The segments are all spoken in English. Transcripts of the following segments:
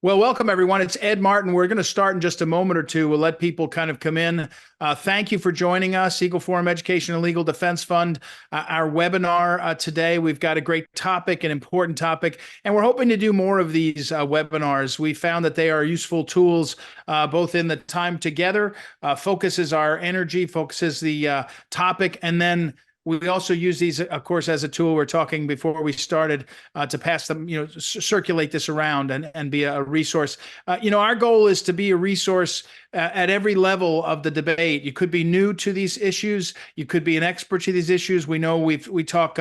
Well, welcome everyone. It's Ed Martin. We're going to start in just a moment or two. We'll let people kind of come in. Thank you for joining us, Eagle Forum Education and Legal Defense Fund. Our webinar today, we've got a great topic, an important topic, and we're hoping to do more of these webinars. We found that they are useful tools, both in the time together, focuses our energy, focuses the topic, and then we also use these, of course, as a tool. We're talking before we started to pass them, circulate this around and be a resource. Our goal is to be a resource at every level of the debate. You could be new to these issues. You could be an expert to these issues. We know we talk.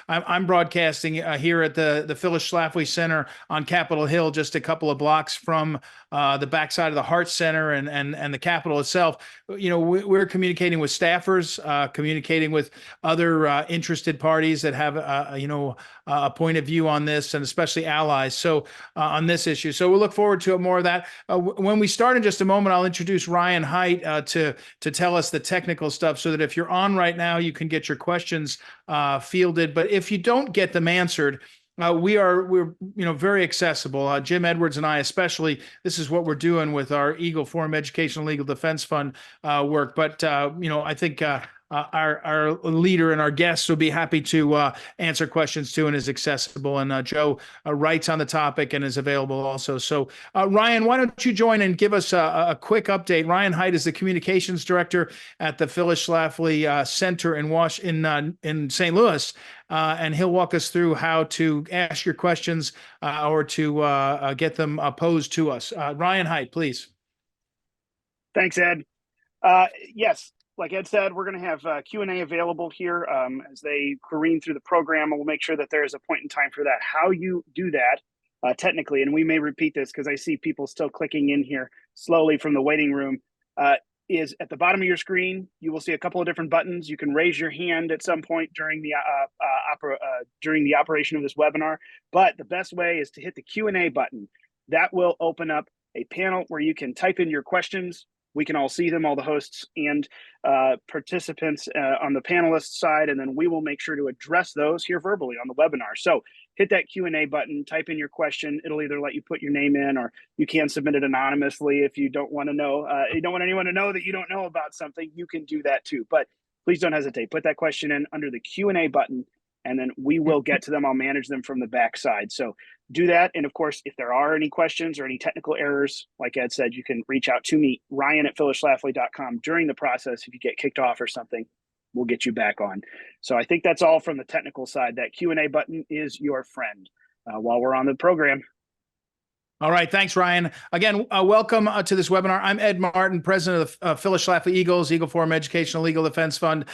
I'm broadcasting here at the Phyllis Schlafly Center on Capitol Hill, just a couple of blocks from the backside of the Hart Center and the Capitol itself. We're communicating with staffers, communicating with other interested parties that have a point of view on this, and especially allies. So on this issue, so we'll look forward to more of that. When we start in just a moment, I'll introduce Ryan Haidt to tell us the technical stuff, so that if you're on right now, you can get your questions fielded. But if you don't get them answered, we're very accessible. Jim Edwards and I, especially, this is what we're doing with our Eagle Forum Education and Legal Defense Fund work. But I think our leader and our guests will be happy to answer questions too, and is accessible. And Joe writes on the topic and is available also. So Ryan, why don't you join and give us a quick update? Ryan Haidt is the communications director at the Phyllis Schlafly Center in St. Louis. And he'll walk us through how to ask your questions or to get them posed to us. Ryan Haidt, please. Thanks, Ed. Yes, like Ed said, we're going to have Q&A available here as they careen through the program, and we'll make sure that there is a point in time for that. How you do that technically, and we may repeat this because I see people still clicking in here slowly from the waiting room, is at the bottom of your screen. You will see a couple of different buttons. You can raise your hand at some point during the operation of this webinar, but the best way is to hit the Q&A button. That will open up a panel where you can type in your questions. We can all see them, all the hosts and participants on the panelist side, and then we will make sure to address those here verbally on the webinar. So hit that Q&A button, type in your question. It'll either let you put your name in, or you can submit it anonymously if you don't want to know. You don't want anyone to know that you don't know about something. You can do that too, but please don't hesitate. Put that question in under the Q&A button, and then we will get to them. I'll manage them from the back side. So do that. And of course, if there are any questions or any technical errors, like Ed said, you can reach out to me, Ryan@phyllisschlafly.com, during the process. If you get kicked off or something, we'll get you back on. So I think that's all from the technical side. That Q&A button is your friend while we're on the program. All right. Thanks, Ryan. Again, welcome to this webinar. I'm Ed Martin, president of Phyllis Schlafly Eagles, Eagle Forum Education and Legal Defense Fund.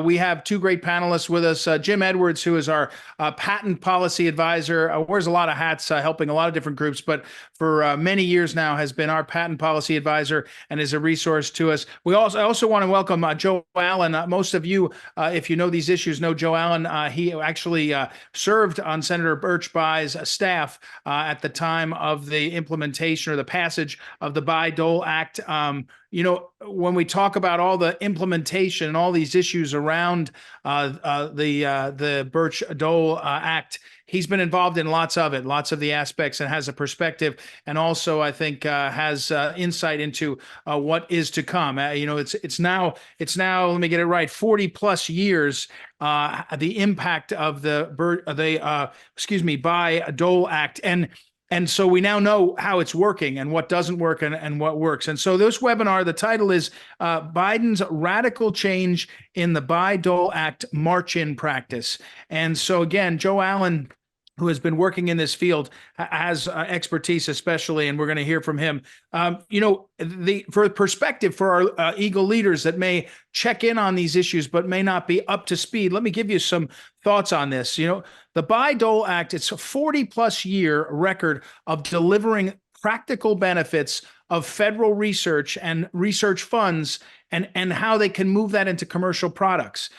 We have two great panelists with us. Jim Edwards, who is our patent policy advisor, wears a lot of hats, helping a lot of different groups, but for many years now has been our patent policy advisor and is a resource to us. I also want to welcome Joe Allen. Most of you, if you know these issues, know Joe Allen. He actually served on Senator Birch Bayh's staff at the time of the implementation or the passage of the Bayh-Dole Act. When we talk about all the implementation and all these issues around the Birch-Dole Act, he's been involved in lots of the aspects, and has a perspective, and also I think has insight into what is to come. It's now, let me get it right, 40 plus years. The impact of the Bayh-Dole Act, and so we now know how it's working and what doesn't work and what works. And so this webinar, the title is Biden's Radical Change in the Bayh-Dole Act March-in Practice. And so again, Joe Allen, who has been working in this field, has expertise especially, and we're going to hear from him. For perspective for our Eagle leaders that may check in on these issues but may not be up to speed, let me give you some thoughts on this. The Bayh-Dole Act, it's a 40-plus year record of delivering practical benefits of federal research and research funds, and how they can move that into commercial products.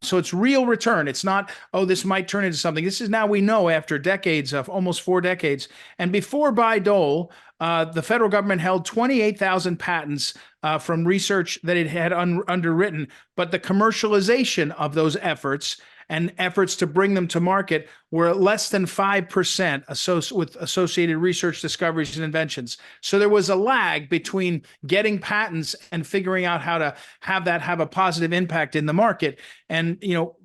So it's real return. It's not, this might turn into something. This is now, we know, after decades of almost 4 decades. And before Bayh-Dole, the federal government held 28,000 patents from research that it had underwritten, but the commercialization of those efforts and efforts to bring them to market were less than 5% with associated research, discoveries, and inventions. So there was a lag between getting patents and figuring out how to have that have a positive impact in the market. And,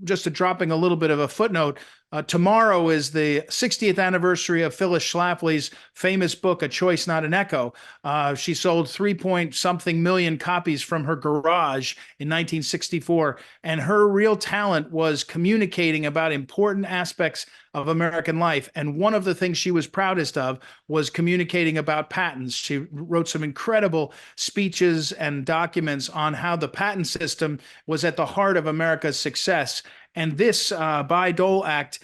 just dropping a little bit of a footnote, tomorrow is the 60th anniversary of Phyllis Schlafly's famous book, A Choice, Not an Echo. She sold 3-point-something million copies from her garage in 1964. And her real talent was communicating about important aspects of American life. And one of the things she was proudest of was communicating about patents. She wrote some incredible speeches and documents on how the patent system was at the heart of America's success. And this Bayh-Dole Act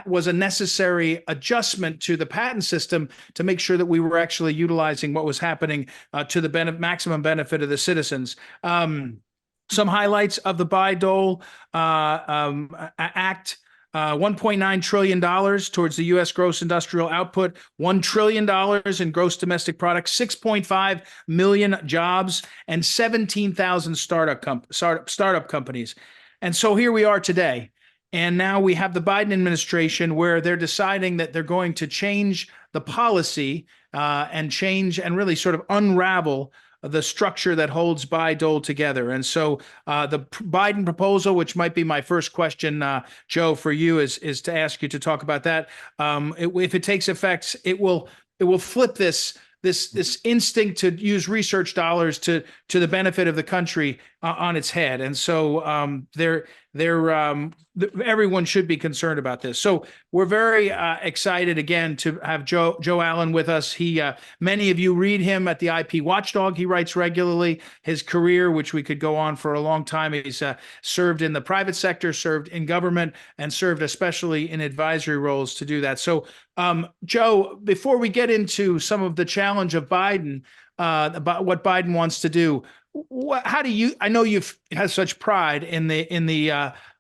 was a necessary adjustment to the patent system to make sure that we were actually utilizing what was happening to the maximum benefit of the citizens. Some highlights of the Bayh-Dole Act. $1.9 trillion towards the U.S. gross industrial output, $1 trillion in gross domestic product, 6.5 million jobs, and 17,000 startup companies. And so here we are today. And now we have the Biden administration where they're deciding that they're going to change the policy and change and really sort of unravel the structure that holds Bayh-Dole together. And so the Biden proposal, which might be my first question, Joe, for you, is to ask you to talk about that. If it takes effect, it will flip this instinct to use research dollars to the benefit of the country on its head. And so everyone should be concerned about this. So we're very excited again to have Joe Allen with us. Many of you read him at the IP Watchdog. He writes regularly. His career, which we could go on for a long time, he's served in the private sector, served in government, and served especially in advisory roles to do that. So Joe, before we get into some of the challenge of Biden, about what Biden wants to do, how do you? I know you've had such pride in the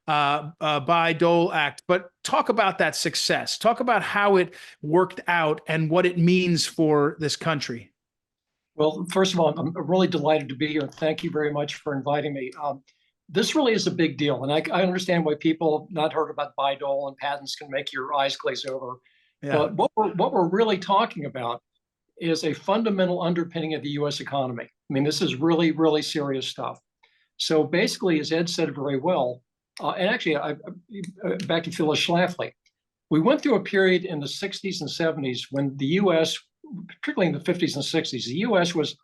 Bayh-Dole Act, but talk about that success. Talk about how it worked out and what it means for this country. Well, first of all, I'm really delighted to be here. Thank you very much for inviting me. This really is a big deal, and I understand why people not heard about Bayh-Dole and patents can make your eyes glaze over. Yeah. But what we're really talking about is a fundamental underpinning of the U.S. economy. I mean, this is really, really serious stuff. So basically, as Ed said very well, and actually, back to Phyllis Schlafly, we went through a period in the 60s and 70s when the U.S., particularly in the 50s and 60s, the U.S. was,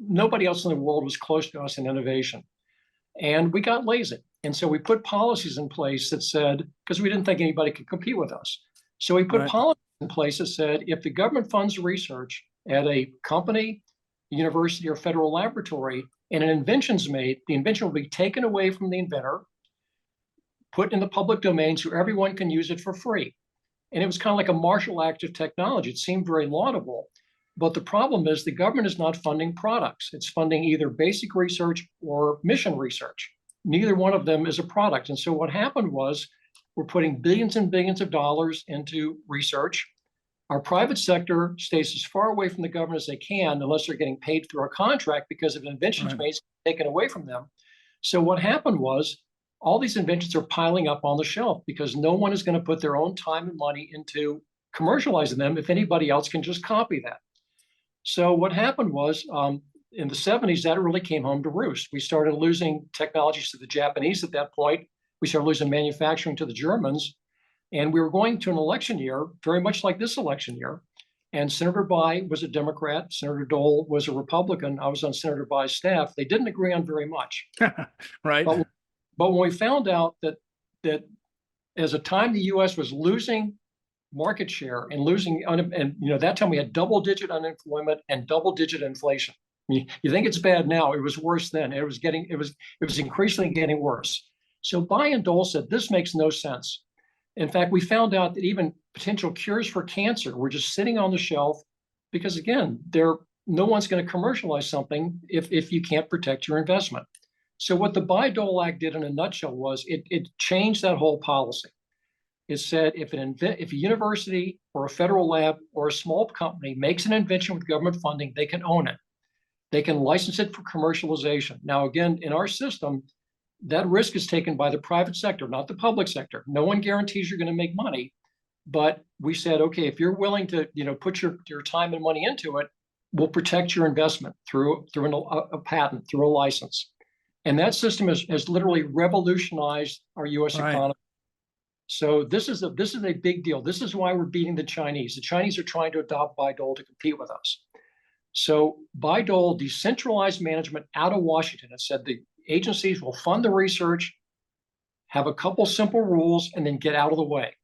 nobody else in the world was close to us in innovation. And we got lazy. And so we put policies in place that said, because we didn't think anybody could compete with us. So we put policies in place that said, if the government funds research at a company, university, or federal laboratory, and an invention's made, the invention will be taken away from the inventor, put in the public domain so everyone can use it for free. And it was kind of like a martial act of technology. It seemed very laudable. But the problem is the government is not funding products. It's funding either basic research or mission research. Neither one of them is a product. And so what happened was we're putting billions and billions of dollars into research. Our private sector stays as far away from the government as they can, unless they're getting paid through a contract, because if inventions made taken away from them. So what happened was all these inventions are piling up on the shelf because no one is going to put their own time and money into commercializing them if anybody else can just copy that. So what happened was in the 70s, that really came home to roost. We started losing technologies to the Japanese at that point. We started losing manufacturing to the Germans. And we were going to an election year, very much like this election year. And Senator Bayh was a Democrat. Senator Dole was a Republican. I was on Senator Bayh's staff. They didn't agree on very much. Right. But when we found out that as a time the U.S. was losing market share and losing, that time we had double-digit unemployment and double-digit inflation. You think it's bad now? It was worse then. It was increasingly getting worse. So Bayh and Dole said this makes no sense. In fact, we found out that even potential cures for cancer were just sitting on the shelf because, again, no one's going to commercialize something if you can't protect your investment. So what the Bayh-Dole Act did in a nutshell was it changed that whole policy. It said if a university or a federal lab or a small company makes an invention with government funding, they can own it. They can license it for commercialization. Now, again, in our system, that risk is taken by the private sector, not the public sector. No one guarantees you're going to make money. But we said, okay, if you're willing to, put your time and money into it, we'll protect your investment through a patent, through a license. And that system has literally revolutionized our U.S. economy. So this is a big deal. This is why we're beating the Chinese. The Chinese are trying to adopt Bayh-Dole to compete with us. So Bayh-Dole decentralized management out of Washington. It said the agencies will fund the research, have a couple simple rules, and then get out of the way.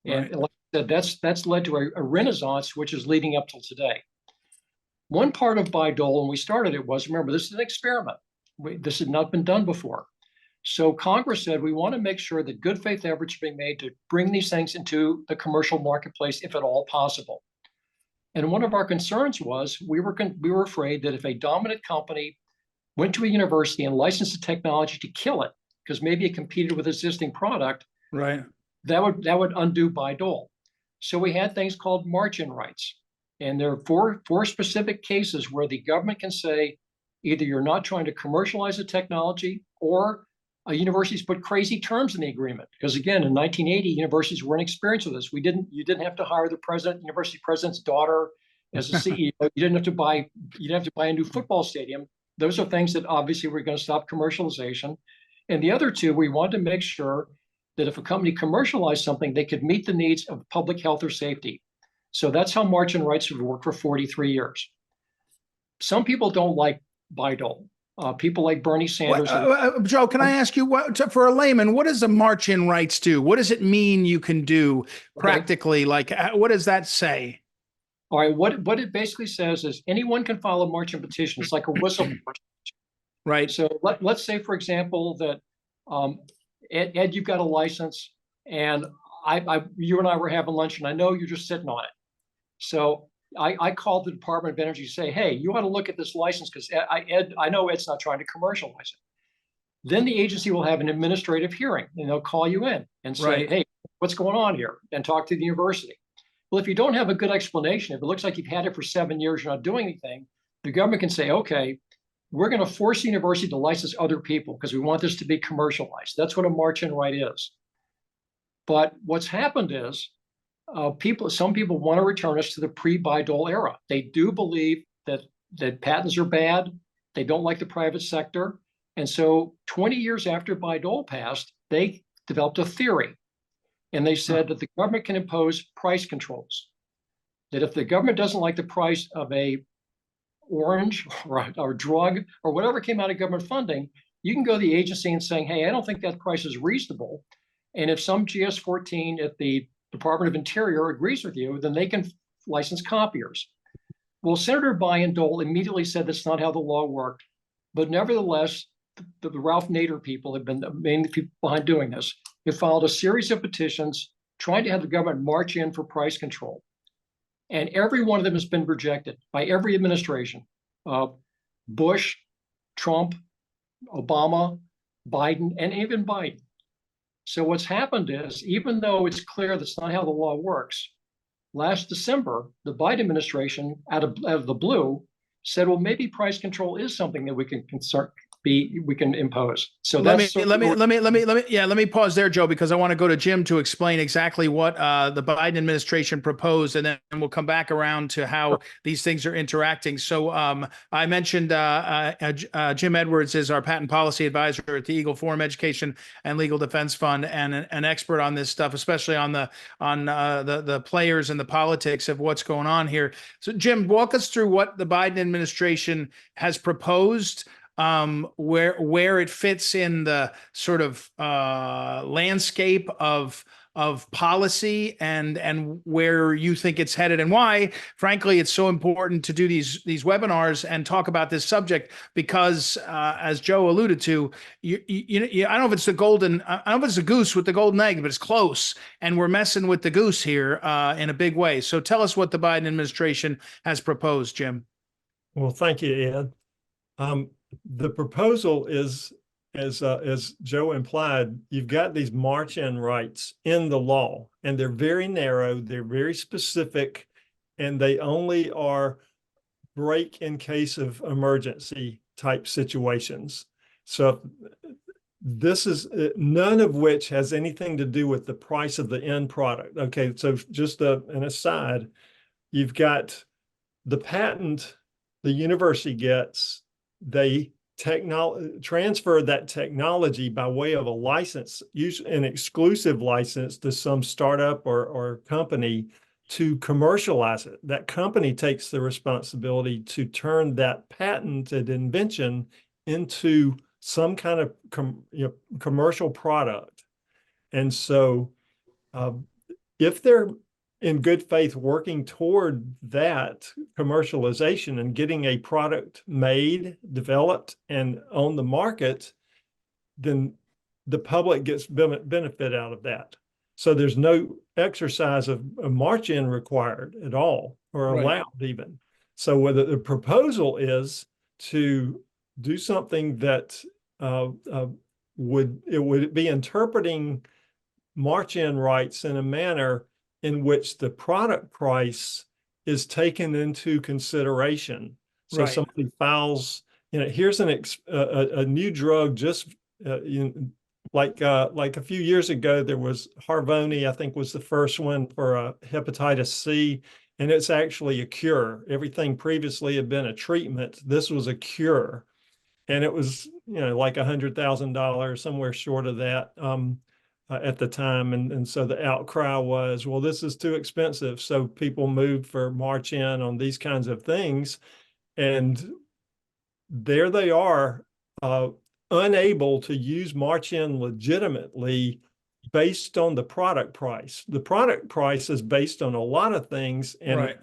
And like I said, that's led to a renaissance, which is leading up till today. One part of Bayh-Dole, when we started it, was, remember, this is an experiment. This had not been done before. So Congress said, we want to make sure that good faith efforts are being made to bring these things into the commercial marketplace, if at all possible. And one of our concerns was we were afraid that if a dominant company went to a university and licensed the technology to kill it, because maybe it competed with existing product, right, that would undo Bayh-Dole. So we had things called march-in rights. And there are four specific cases where the government can say, either you're not trying to commercialize the technology, or a university's put crazy terms in the agreement. Because again, in 1980, universities weren't experienced with this. You didn't have to hire the university president's daughter as a CEO. You didn't have to buy a new football stadium. Those are things that obviously we're going to stop commercialization. And the other two, we wanted to make sure that if a company commercialized something, they could meet the needs of public health or safety. So that's how march-in rights have worked for 43 years. Some people don't like Bayh-Dole. People like Bernie Sanders. Joe, can I ask you, for a layman, what does a march-in rights do? What does it mean you can do practically? Okay. Like, what does that say? All right, what it basically says is anyone can file a march-in petition. It's like a whistleblower. Right. So let's say, for example, that Ed, you've got a license, and you and I were having lunch, and I know you're just sitting on it. So I called the Department of Energy to say, hey, you ought to look at this license because I know Ed's not trying to commercialize it. Then the agency will have an administrative hearing, and they'll call you in and say, hey, what's going on here? And talk to the university. Well, if you don't have a good explanation, if it looks like you've had it for 7 years, you're not doing anything, the government can say, okay, we're going to force the university to license other people because we want this to be commercialized. That's what a march-in right is. But what's happened is some people want to return us to the pre-Bayh-Dole era. They do believe that patents are bad. They don't like the private sector. And so 20 years after Bayh-Dole passed, they developed a theory. And they said that the government can impose price controls. That if the government doesn't like the price of a orange or drug or whatever came out of government funding, you can go to the agency and saying, hey, I don't think that price is reasonable. And if some GS-14 at the Department of Interior agrees with you, then they can license copiers. Well, Senator Bayh-Dole immediately said that's not how the law worked. But nevertheless, the Ralph Nader people have been the main people behind doing this. They filed a series of petitions trying to have the government march in for price control. And every one of them has been rejected by every administration. Bush, Trump, Obama, Biden, and even Biden. So what's happened is, even though it's clear that's not how the law works, last December, the Biden administration, out of the blue, said, well, maybe price control is something that we can impose. So let me pause there, Joe, because I want to go to Jim to explain exactly what the Biden administration proposed, and then we'll come back around to how these things are interacting. So I mentioned Jim Edwards is our patent policy advisor at the Eagle Forum Education and Legal Defense Fund, and an expert on this stuff, especially on the players and the politics of what's going on here. So Jim, walk us through what the Biden administration has proposed, where it fits in the sort of landscape of policy, and where you think it's headed, and why, frankly, it's so important to do these webinars and talk about this subject, because as Joe alluded to, I don't know if it's I don't know if it's a goose with the golden egg, but it's close, and we're messing with the goose here in a big way. So tell us what the Biden administration has proposed, Jim. Well, thank you, Ed. The proposal is, as Joe implied, you've got these march-in rights in the law, and they're very narrow, they're very specific, and they only are break in case of emergency type situations. So this is none of which has anything to do with the price of the end product. Okay, so just an aside, you've got the patent the university gets, they transfer that technology by way of a license, usually an exclusive license to some startup or company to commercialize it. That company takes the responsibility to turn that patented invention into some kind of commercial product. And so if they're in good faith working toward that commercialization and getting a product made, developed, and on the market, then the public gets benefit out of that. So there's no exercise of a march-in required at all, or allowed even. So whether the proposal is to do something that would be interpreting march-in rights in a manner in which the product price is taken into consideration. So somebody files, here's a new drug just like a few years ago, there was Harvoni, I think was the first one for hepatitis C, and it's actually a cure. Everything previously had been a treatment. This was a cure. And it was, like $100,000, somewhere short of that at the time. And so the outcry was, well, this is too expensive. So people moved for march-in on these kinds of things. And there they are, unable to use march-in legitimately based on the product price. The product price is based on a lot of things. And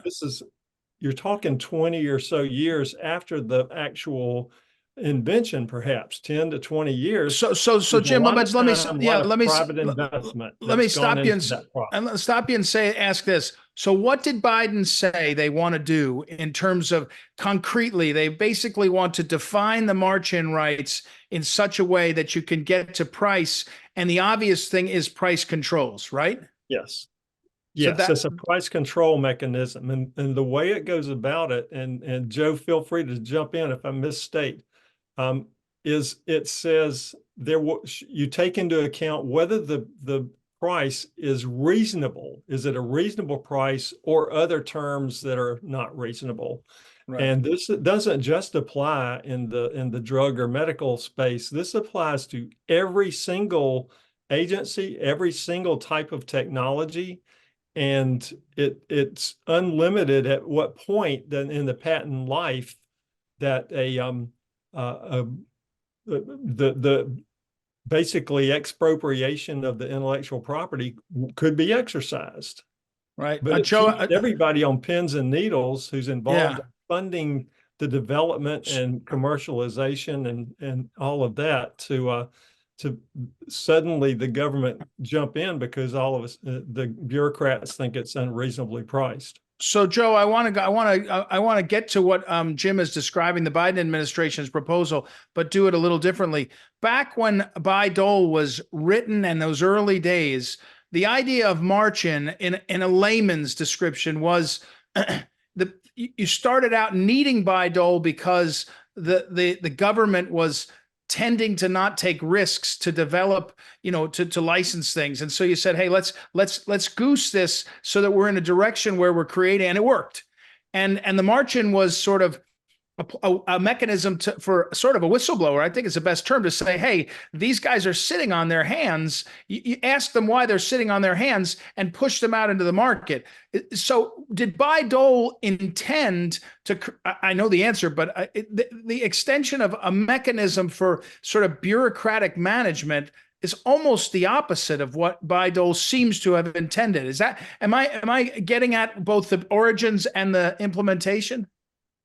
you're talking 20 or so years after the actual invention, perhaps 10 to 20 years. So Jim, let me private investment. Let me stop you and ask this. So what did Biden say they want to do in terms of concretely? They basically want to define the march-in rights in such a way that you can get to price. And the obvious thing is price controls, right? Yes. Yes, so it's a price control mechanism. And the way it goes about it, and Joe, feel free to jump in if I misstate, is it says you take into account whether the price is reasonable. Is it a reasonable price or other terms that are not reasonable? And this doesn't just apply in the drug or medical space. This applies to every single agency, every single type of technology. And it's unlimited at what point then in the patent life that the basically expropriation of the intellectual property could be exercised. Right. But Joe, everybody on pins and needles who's involved in funding the development and commercialization and all of that to suddenly the government jump in because all of us, the bureaucrats think it's unreasonably priced. So, Joe, I want to get to what Jim is describing, the Biden administration's proposal, but do it a little differently. Back when Bayh-Dole was written in those early days, the idea of march-in in a layman's description was you started out needing Bayh-Dole because the government was tending to not take risks to develop, to license things. And so you said, hey, let's goose this so that we're in a direction where we're creating, and it worked. And the march-in was sort of a mechanism for sort of a whistleblower. I think it's the best term to say, hey, these guys are sitting on their hands. You ask them why they're sitting on their hands and push them out into the market. So did Bayh-Dole intend to, I know the answer, but the extension of a mechanism for sort of bureaucratic management is almost the opposite of what Bayh-Dole seems to have intended. Am I getting at both the origins and the implementation?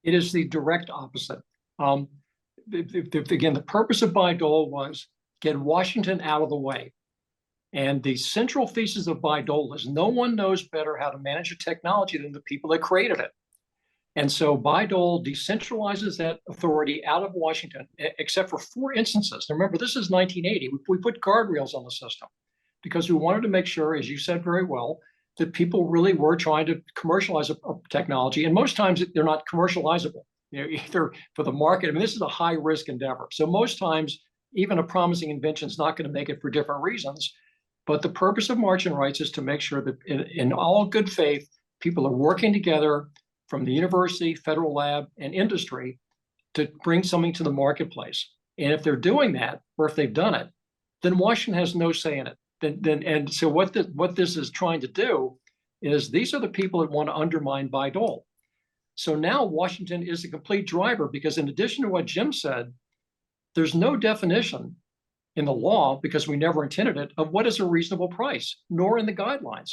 It is the direct opposite. Again, the purpose of Bayh-Dole was get Washington out of the way. And the central thesis of Bayh-Dole is no one knows better how to manage a technology than the people that created it. And so Bayh-Dole decentralizes that authority out of Washington, except for 4 instances. Now, remember, this is 1980. We put guardrails on the system because we wanted to make sure, as you said very well, that people really were trying to commercialize a technology. And most times they're not commercializable, either for the market. I mean, this is a high risk endeavor. So most times even a promising invention is not going to make it for different reasons. But the purpose of margin rights is to make sure that in all good faith, people are working together from the university, federal lab, and industry to bring something to the marketplace. And if they're doing that, or if they've done it, then Washington has no say in it. And so what this is trying to do is these are the people that want to undermine Bayh-Dole. So now Washington is a complete driver, because in addition to what Jim said, there's no definition in the law, because we never intended it, of what is a reasonable price, nor in the guidelines.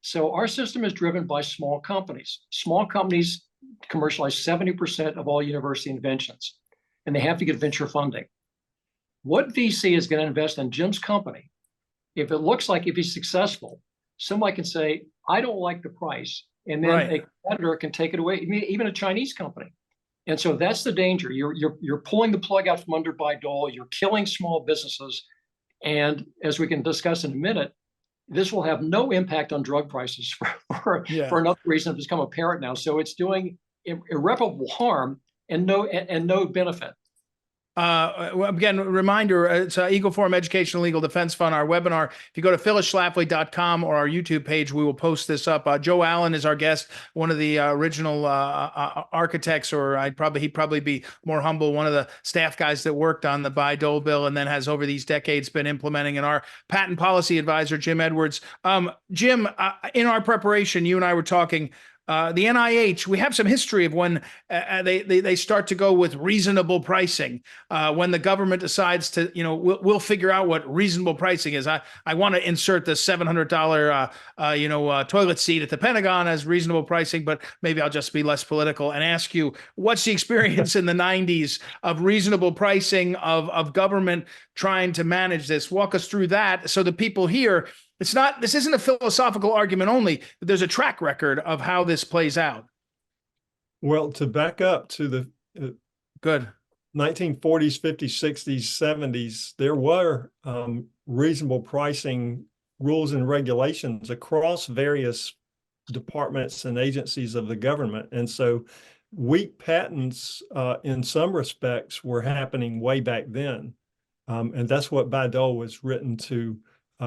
So our system is driven by small companies. Small companies commercialize 70% of all university inventions, and they have to get venture funding. What VC is going to invest in Jim's company, if it looks like if he's successful, somebody can say, I don't like the price, and then a competitor can take it away, even a Chinese company. And so that's the danger. You're pulling the plug out from under Bayh-Dole. You're killing small businesses. And as we can discuss in a minute, this will have no impact on drug prices for another reason that's become apparent now. So it's doing irreparable harm and no benefit. Again, reminder, it's Eagle Forum Educational Legal Defense Fund, our webinar. If you go to phyllisschlafly.com or our YouTube page, we will post this up. Joe Allen is our guest, one of the original architects, or he'd probably be more humble, one of the staff guys that worked on the Bayh-Dole bill and then has over these decades been implementing, and our patent policy advisor, Jim Edwards. Jim, in our preparation, you and I were talking, the NIH, we have some history of when they start to go with reasonable pricing. When the government decides to, we'll figure out what reasonable pricing is. I want to insert the $700, toilet seat at the Pentagon as reasonable pricing, but maybe I'll just be less political and ask you, what's the experience in the 90s of reasonable pricing of government trying to manage this? Walk us through that so the people here. This isn't a philosophical argument only, but there's a track record of how this plays out. Well, to back up to the 1940s, 50s, 60s, 70s, there were reasonable pricing rules and regulations across various departments and agencies of the government. And so weak patents in some respects were happening way back then. And that's what Bayh-Dole was written to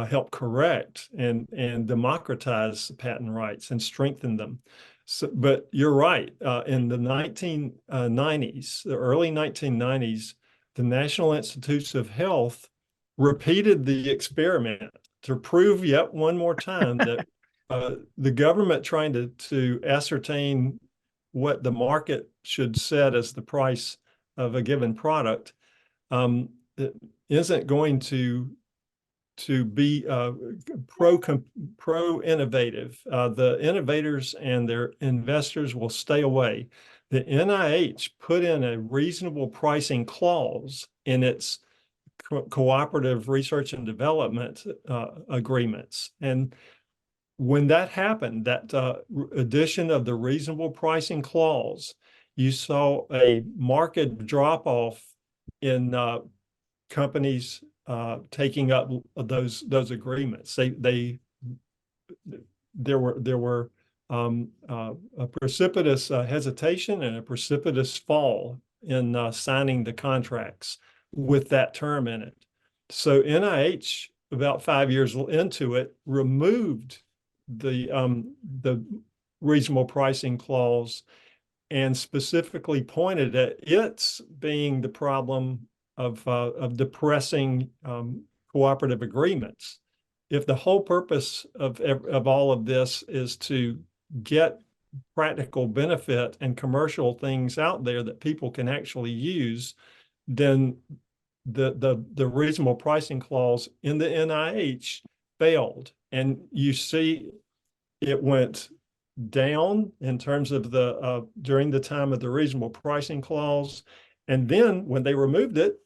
help correct and democratize patent rights and strengthen them. So, but you're right. In the 1990s, the early 1990s, the National Institutes of Health repeated the experiment to prove yet one more time that the government trying to ascertain what the market should set as the price of a given product isn't going to be pro-innovative. The innovators and their investors will stay away. The NIH put in a reasonable pricing clause in its cooperative research and development agreements. And when that happened, that addition of the reasonable pricing clause, you saw a marked drop-off in companies taking up those agreements. There were a precipitous hesitation and a precipitous fall in signing the contracts with that term in it. So NIH, about 5 years into it, removed the reasonable pricing clause and specifically pointed at its being the problem of depressing cooperative agreements. If the whole purpose of all of this is to get practical benefit and commercial things out there that people can actually use, then the reasonable pricing clause in the NIH failed. And you see it went down in terms of during the time of the reasonable pricing clause. And then when they removed it,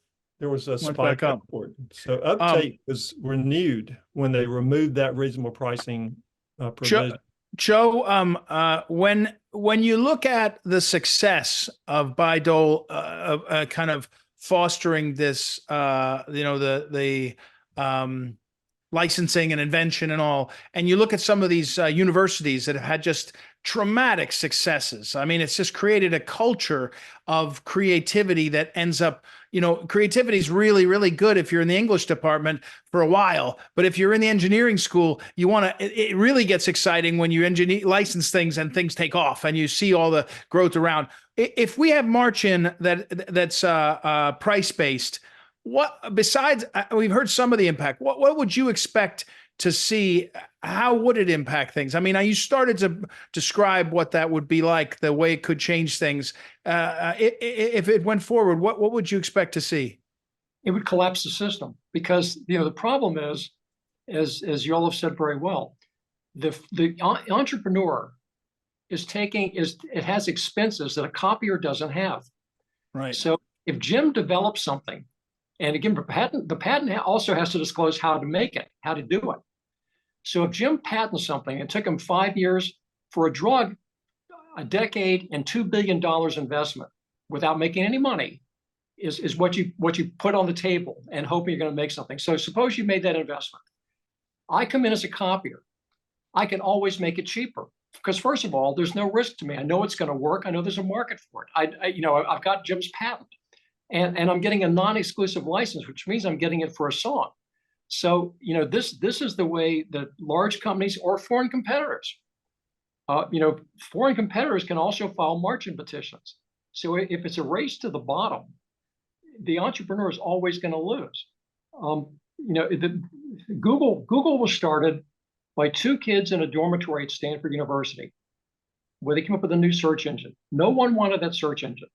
there was a spike upward. So uptake was renewed when they removed that reasonable pricing provision. Joe, when you look at the success of Bayh-Dole, kind of fostering this, licensing and invention and all. And you look at some of these universities that have had just dramatic successes. I mean, it's just created a culture of creativity that ends up, creativity is really, really good if you're in the English department for a while. But if you're in the engineering school, it really gets exciting when you license things and things take off and you see all the growth around. If we have march-in that's price-based, what besides we've heard some of the impact, what would you expect to see? How would it impact things? I mean, you started to describe what that would be like, the way it could change things. If it went forward, what would you expect to see? It would collapse the system because, the problem is, as you all have said very well, the entrepreneur it has expenses that a copier doesn't have. Right. So if Jim develops something, and again, the patent also has to disclose how to make it, how to do it. So if Jim patents something, it took him 5 years for a drug, a decade, and $2 billion investment without making any money is what you put on the table and hoping you're going to make something. So suppose you made that investment. I come in as a copier. I can always make it cheaper because, first of all, there's no risk to me. I know it's going to work. I know there's a market for it. I've got Jim's patent. And I'm getting a non-exclusive license, which means I'm getting it for a song. So, this is the way that large companies or foreign competitors, foreign competitors can also file march-in petitions. So if it's a race to the bottom, the entrepreneur is always going to lose. Google was started by two kids in a dormitory at Stanford University, where they came up with a new search engine. No one wanted that search engine.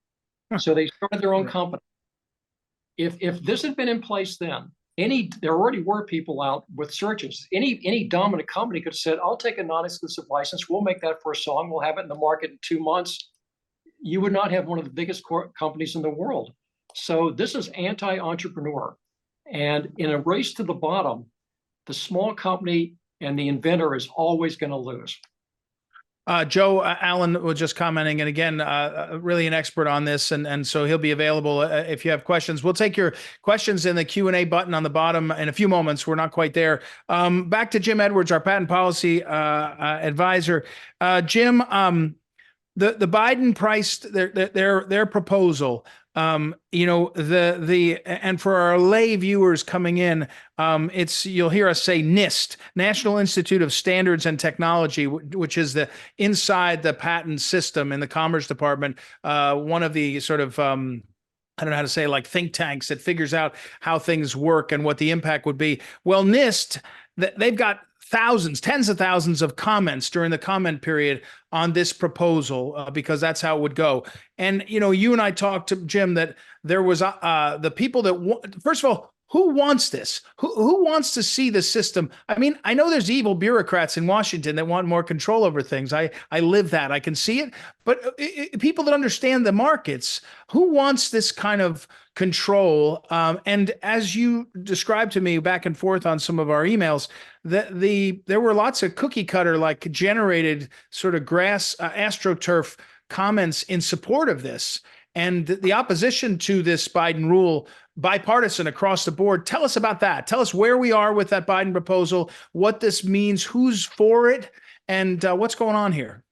So they started their own company. If this had been in place then, there already were people out with search engines. Any dominant company could have said, I'll take a non-exclusive license. We'll make that for a song. We'll have it in the market in 2 months. You would not have one of the biggest companies in the world. So this is anti-entrepreneur. And in a race to the bottom, the small company and the inventor is always going to lose. Joe Allen was just commenting, and again, really an expert on this, and so he'll be available if you have questions. We'll take your questions in the Q&A button on the bottom in a few moments. We're not quite there. Back to Jim Edwards, our patent policy advisor. Jim, the Biden priced their proposal. And for our lay viewers coming in, you'll hear us say NIST, National Institute of Standards and Technology, which is inside the patent system in the Commerce Department, one of the sort of I don't know how to say, like think tanks that figures out how things work and what the impact would be. Well, NIST, they've got tens of thousands of comments during the comment period on this proposal because that's how it would go. And, you and I talked to Jim that there was the people that first of all, who wants this? Who wants to see the system? I mean, I know there's evil bureaucrats in Washington that want more control over things. I live that. I can see it. But people that understand the markets, who wants this kind of control? And as you described to me back and forth on some of our emails, there were lots of cookie cutter, like generated sort of AstroTurf comments in support of this. And the opposition to this Biden rule, bipartisan across the board. Tell us about that. Tell us where we are with that Biden proposal, what this means, who's for it, and what's going on here.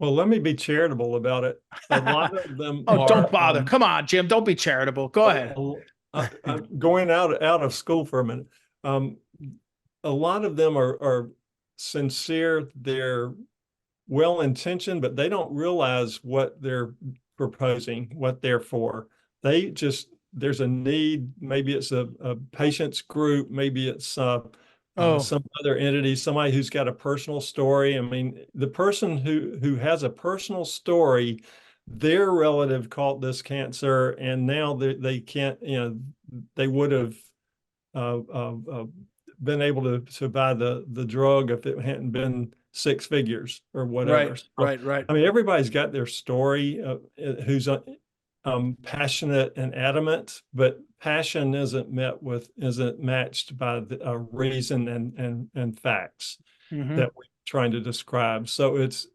Well, let me be charitable about it. A lot of them don't bother. Come on, Jim. Don't be charitable. Go ahead. I'm going out of school for a minute. A lot of them are sincere. They're well-intentioned, but they don't realize what they're proposing, what they're for. There's a need. Maybe it's a patients group. Maybe it's some other entity, somebody who's got a personal story. I mean, the person who has a personal story, their relative caught this cancer, and now they can't, they would have been able to buy the drug if it hadn't been 6 figures or whatever. Right. I mean, everybody's got their story who's passionate and adamant, but passion isn't matched by the reason and facts that we're trying to describe. So it's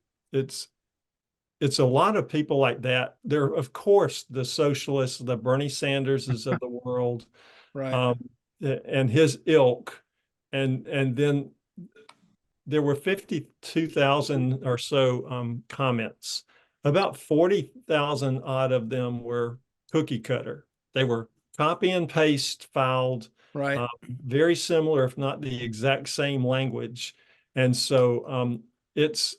a lot of people like that. There are, of course, the socialists, the Bernie Sanderses of the world, right, and his ilk. and then there were 52,000 or so comments. About 40,000 odd of them were cookie cutter. They were copy and paste filed, Right. very similar, if not the exact same language. And so it's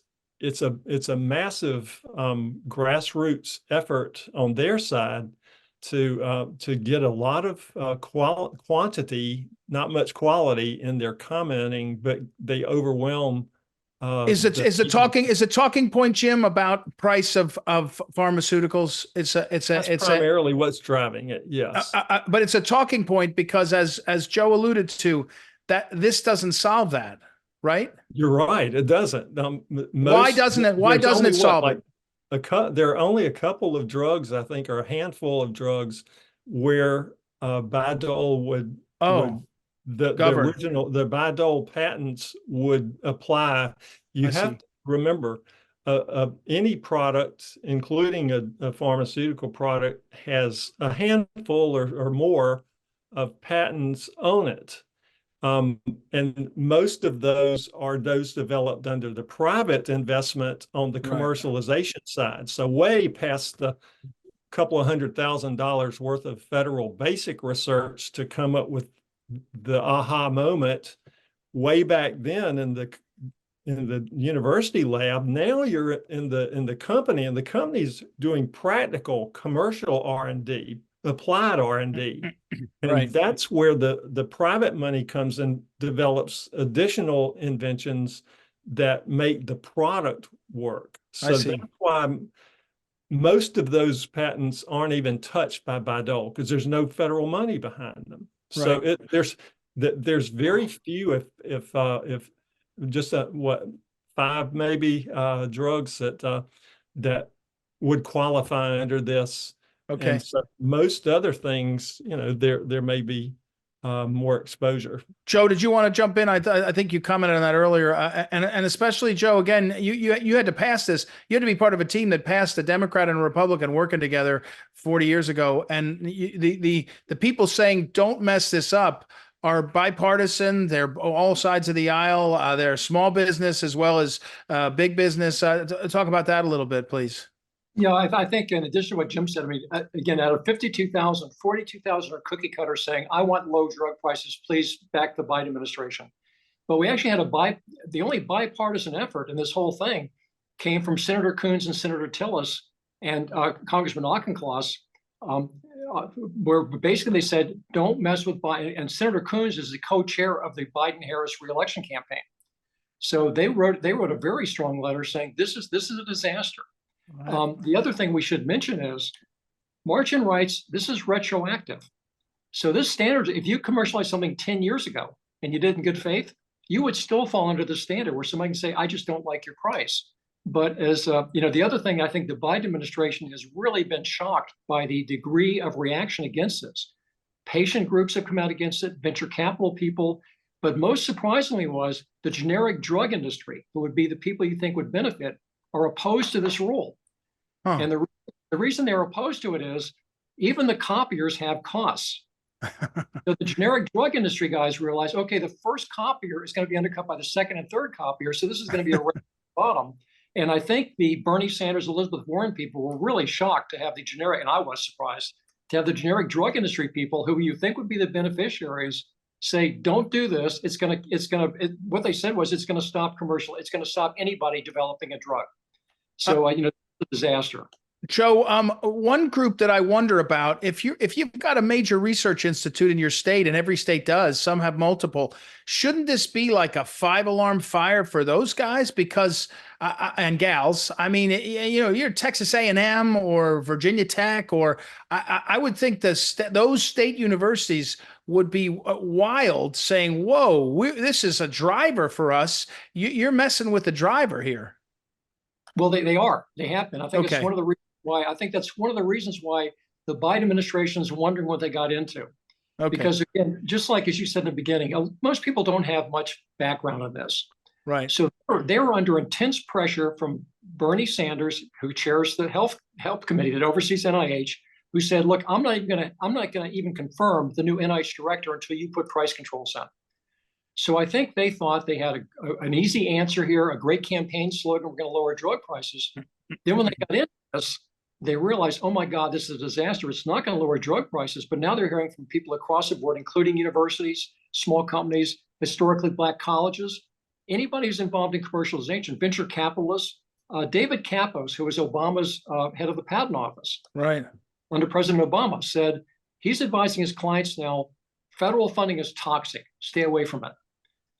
a massive grassroots effort on their side to get a lot of quantity, not much quality in their commenting, but they overwhelm. Is a talking point, Jim, about price of pharmaceuticals? It's primarily what's driving it. Yes, but it's a talking point because, as Joe alluded to, that this doesn't solve that, right? You're right. It doesn't. Why doesn't it? Why doesn't it solve it? There are only a couple of drugs, I think, or a handful of drugs where Bayh-Dole would the Bayh-Dole patents would apply. You have to remember, any product, including a pharmaceutical product, has a handful or more of patents on it. And most of those are those developed under the private investment on the commercialization side. So way past the couple of $100,000 worth of federal basic research to come up with the aha moment way back then in the university lab. Now you're in the company, and the company's doing practical commercial R&D, applied R&D. And that's where the private money comes and develops additional inventions that make the product work. So that's why most of those patents aren't even touched by Bayh-Dole, because there's no federal money behind them. So there's very few, if just five maybe drugs that would qualify under this. Okay. And so most other things, there may be more exposure. Joe, did you want to jump in? I think you commented on that earlier, and especially Joe. Again, you had to pass this. You had to be part of a team that passed a Democrat and a Republican working together 40 years ago, and the people saying don't mess this up are bipartisan. They're all sides of the aisle. They're small business as well as big business. Talk about that a little bit, please. Yeah, I think in addition to what Jim said, I mean, again, out of 52,000, 42,000 are cookie cutters saying, I want low drug prices, please back the Biden administration. But we actually had the only bipartisan effort in this whole thing came from Senator Coons and Senator Tillis and Congressman Auchincloss, where basically they said, don't mess with Biden. And Senator Coons is the co-chair of the Biden-Harris reelection campaign. So they wrote a very strong letter saying, this is a disaster. The other thing we should mention is margin rights. This is retroactive. So this standard, if you commercialized something 10 years ago and you did in good faith, you would still fall under the standard where somebody can say, I just don't like your price. But as the other thing, I think the Biden administration has really been shocked by the degree of reaction against this. Patient groups have come out against it, venture capital people, but most surprisingly was the generic drug industry, who would be the people you think would benefit, are opposed to this rule. And the reason they're opposed to it is even the copiers have costs. So the generic drug industry guys realize, okay, the first copier is going to be undercut by the second and third copier. So this is going to be a race to the bottom. And I think the Bernie Sanders, Elizabeth Warren people were really shocked to have the generic, and I was surprised, to have the generic drug industry people who you think would be the beneficiaries say, don't do this. What they said was it's going to stop commercial. It's going to stop anybody developing a drug. So, it's a disaster. Joe, one group that I wonder about, if you've got a major research institute in your state, and every state does, some have multiple, shouldn't this be like a 5-alarm fire for those guys? Because and gals, I mean, you're Texas A&M or Virginia Tech, or I would think those state universities would be wild, saying, "Whoa, this is a driver for us. You're messing with the driver here." Well, they are. They have been. I think it's one of the reasons why. I think that's one of the reasons why the Biden administration is wondering what they got into. Okay. Because again, just like as you said in the beginning, most people don't have much background on this. Right. So they were under intense pressure from Bernie Sanders, who chairs the health committee that oversees NIH, who said, "Look, I'm not going to even confirm the new NIH director until you put price controls on." So I think they thought they had an easy answer here, a great campaign slogan, we're going to lower drug prices. Then when they got into this, they realized, oh my God, this is a disaster. It's not going to lower drug prices. But now they're hearing from people across the board, including universities, small companies, historically Black colleges, anybody who's involved in commercialization, venture capitalists. David Kapos, who was Obama's head of the patent office, Right. under President Obama, said he's advising his clients now, federal funding is toxic. Stay away from it.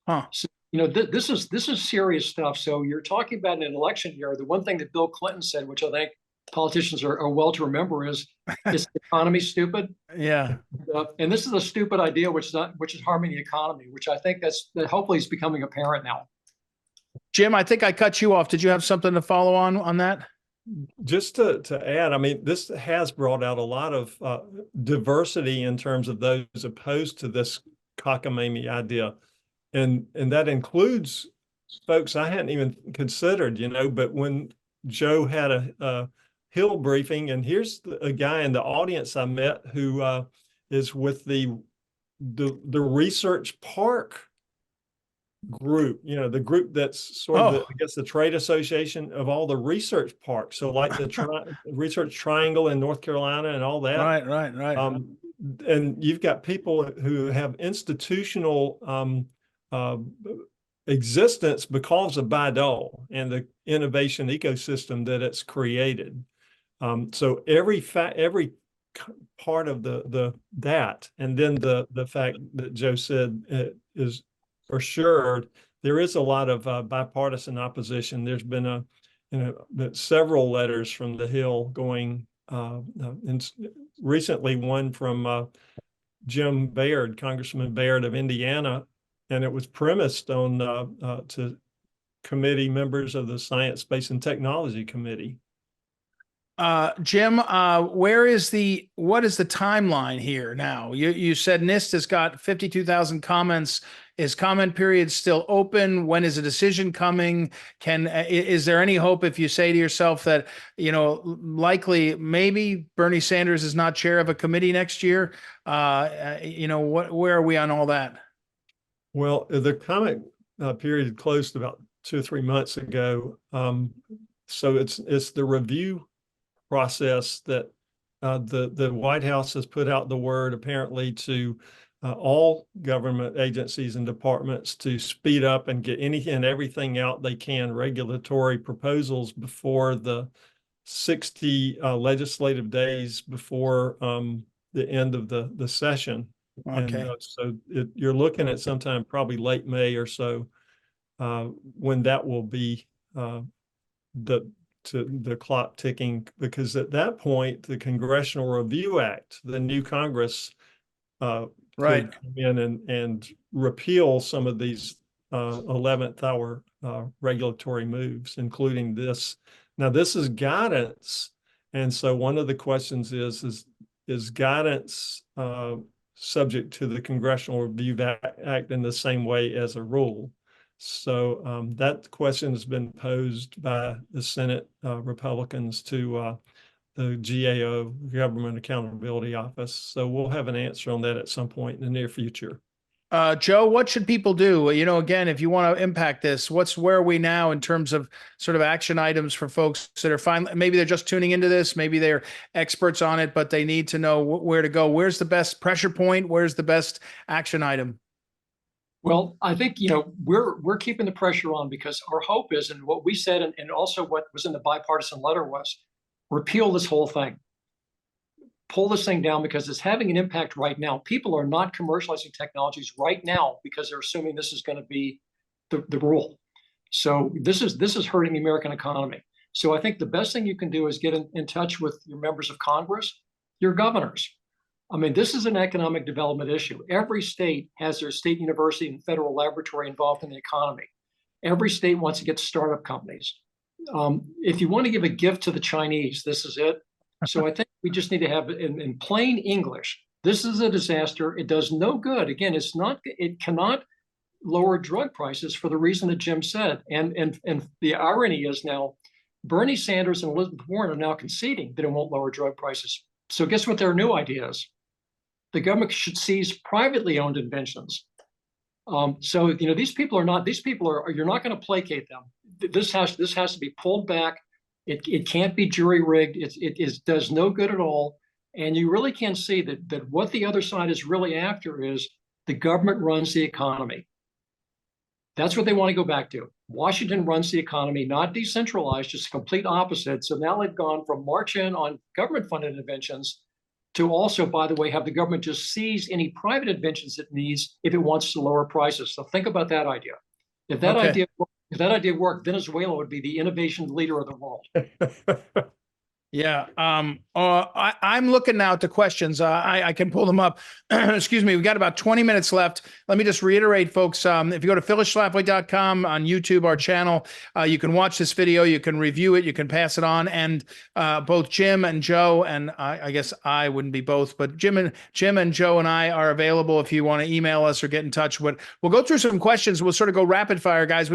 Huh. So, this is serious stuff. So you're talking about in an election year. The one thing that Bill Clinton said, which I think politicians are well to remember, is the economy stupid. Yeah. And this is a stupid idea, which is harming the economy, which I think that hopefully is becoming apparent now. Jim, I think I cut you off. Did you have something to follow on that? Just to add, I mean, this has brought out a lot of diversity in terms of those opposed to this cockamamie idea. And that includes folks I hadn't even considered, but when Joe had a Hill briefing, and here's a guy in the audience I met who is with the Research Park group, the group that's sort of, I guess, the trade association of all the research parks. So like the Research Triangle in North Carolina and all that. Right. And you've got people who have institutional existence because of Bayh-Dole and the innovation ecosystem that it's created. So every part of that, and then the fact that Joe said is for sure there is a lot of bipartisan opposition. There's been several letters from the Hill going, and recently one from Jim Baird, Congressman Baird of Indiana, and it was premised on to committee members of the Science, Space, and Technology Committee. Jim, what is the timeline here now? You said NIST has got 52,000 comments. Is comment period still open? When is a decision coming? Is there any hope if you say to yourself that, likely maybe Bernie Sanders is not chair of a committee next year? Where are we on all that? Well, the comment period closed about 2 or 3 months ago. So it's the review process that the White House has put out the word apparently to all government agencies and departments to speed up and get anything and everything out they can, regulatory proposals before the 60 legislative days before the end of the session. Okay. And so you're looking at sometime probably late May or so when that will be the clock ticking, because at that point the Congressional Review Act, the new Congress, could come in and repeal some of these 11th hour regulatory moves, including this. Now, this is guidance, and so one of the questions is guidance subject to the Congressional Review Act in the same way as a rule? So that question has been posed by the Senate Republicans to the GAO, Government Accountability Office. So we'll have an answer on that at some point in the near future. Joe, what should people do? Again, if you want to impact this, where are we now in terms of sort of action items for folks that are maybe they're just tuning into this, maybe they're experts on it, but they need to know where to go. Where's the best pressure point? Where's the best action item? Well, I think, we're keeping the pressure on because our hope is, and what we said, and also what was in the bipartisan letter was, repeal this whole thing. Pull this thing down because it's having an impact right now. People are not commercializing technologies right now because they're assuming this is going to be the rule. So this is hurting the American economy. So I think the best thing you can do is get in touch with your members of Congress, your governors. I mean, this is an economic development issue. Every state has their state university and federal laboratory involved in the economy. Every state wants to get startup companies. If you want to give a gift to the Chinese, this is it. So I think we just need to have in plain English, this is a disaster. It does no good. Again, it cannot lower drug prices for the reason that Jim said. And the irony is now Bernie Sanders and Elizabeth Warren are now conceding that it won't lower drug prices. So guess what their new idea is? The government should seize privately owned inventions. So, you know, these people are, you're not going to placate them. This has to be pulled back. It can't be jury rigged. It does no good at all. And you really can see that what the other side is really after is the government runs the economy. That's what they want to go back to. Washington runs the economy, not decentralized, just complete opposite. So now they've gone from march in on government-funded interventions to also, by the way, have the government just seize any private interventions it needs if it wants to lower prices. So think about that idea. If that idea worked, Venezuela would be the innovation leader of the world. Yeah. I'm looking now at the questions. I can pull them up. Excuse me. We got about 20 minutes left. Let me just reiterate, folks. If you go to phyllisschlafly.com on YouTube, our channel, you can watch this video. You can review it. You can pass it on. And both Jim and Joe, and I guess I wouldn't be both, but Jim and Joe and I are available if you want to email us or get in touch. We'll go through some questions. We'll sort of go rapid fire, guys.